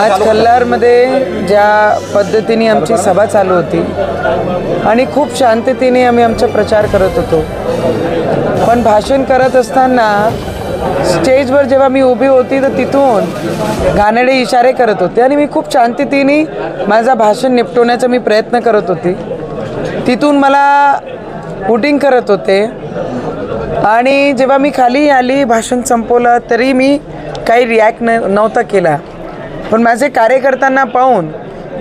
आज कल्लारमध्ये ज्या पद्धतीने आमची सभा चालू होती आणि खूप शांततेने आम्ही आमचा प्रचार करत होतो, पण भाषण करत असताना स्टेजवर जेव्हा मी उभी होती तर तिथून घाणेरडे इशारे करत होते आणि मी खूप शांततेने माझा भाषण निपटवण्याचा मी प्रयत्न करत होते. तिथून मला वोटिंग करत होते आणि जेव्हा मी खाली आली भाषण संपवलं तरी मी काही रिॲक्ट नव्हता केला. पण माझे कार्यकर्त्यांना पाहून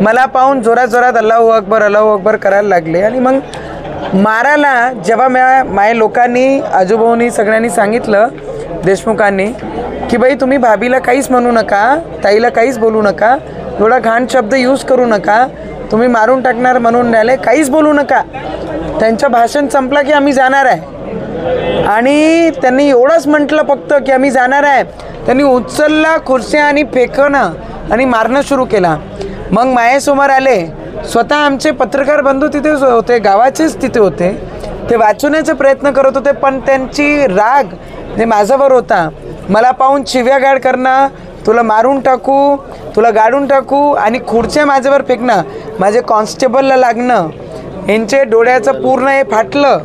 मला पाहून जोरात अल्लाहू अकबर करायला लागले आणि मग मारायला जेव्हा माझ्या लोकांनी आजूबाजूनी सगळ्यांनी सांगितलं देशमुखांनी की बाई तुम्ही भाभीला काहीच म्हणू नका, ताईला काहीच बोलू नका, एवढा घाण शब्द यूज करू नका, तुम्ही मारून टाकणार म्हणून राहिले, काहीच बोलू नका. त्यांचं भाषण संपलं की आम्ही जाणार आहे आणि त्यांनी एवढंच म्हटलं फक्त की आम्ही जाणार आहे. त्यांनी उचलला खुर्च्या आणि फेकणं आणि मारणं सुरू केला. मग माझ्यासमोर आले स्वतः आमचे पत्रकार बंधू तिथे होते, गावाचेच तिथे होते, ते वाचवण्याचा प्रयत्न करत होते, पण त्यांची राग जे माझ्यावर होता मला पाहून शिव्यागाळ करणं, तुला मारून टाकू, तुला गाडून टाकू आणि खुर्च्या माझ्यावर फेकणं, माझे कॉन्स्टेबलला लागणं, यांचे डोळ्याचं पूर्ण हे फाटलं.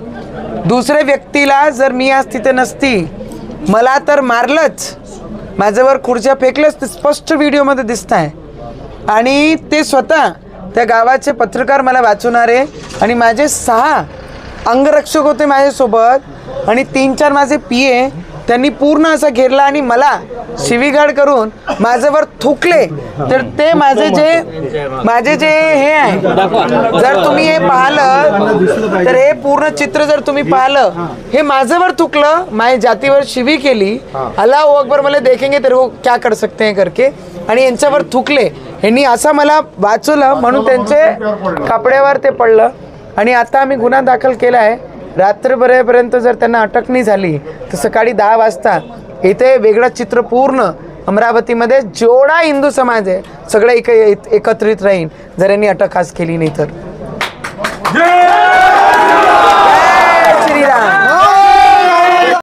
दुसऱ्या व्यक्तीला जर मी आज तिथे नसती मला तर मारलंच, माझ्यावर खुर्च्या फेकलंच, ते स्पष्ट व्हिडिओमध्ये दिसत आहे. आणि ते स्वतः त्या गावाचे पत्रकार मला वाचवणारे आणि माझे 6 अंगरक्षक होते माझ्यासोबत आणि 3-4 माझे PA, त्यांनी पूर्ण असं घेरला आणि मला शिवीगाळ करून माझ्यावर थुकले. तर ते माझे जे हे आहे, जर तुम्ही हे पाहिलं तर हे पूर्ण चित्र जर तुम्ही पाहिलं, हे माझ्यावर थुकलं, माझ्या जातीवर शिवी केली, अल्लाहू अकबर मला देखेंगे तर वो क्या कर सकते हैं करके, आणि यांच्यावर थुकले. यांनी असं मला वाचवलं म्हणून त्यांचे कपड्यावर ते पडलं आणि आता आम्ही गुन्हा दाखल केला आहे. रात्रभरापर्यंत जर त्यांना अटक नाही झाली तर सकाळी 10 वाजता इथे वेगळं चित्र पूर्ण अमरावतीमध्ये जेवढा हिंदू समाज आहे सगळं एकत्रित राहीन जर यांनी अटक आज केली नाही तर.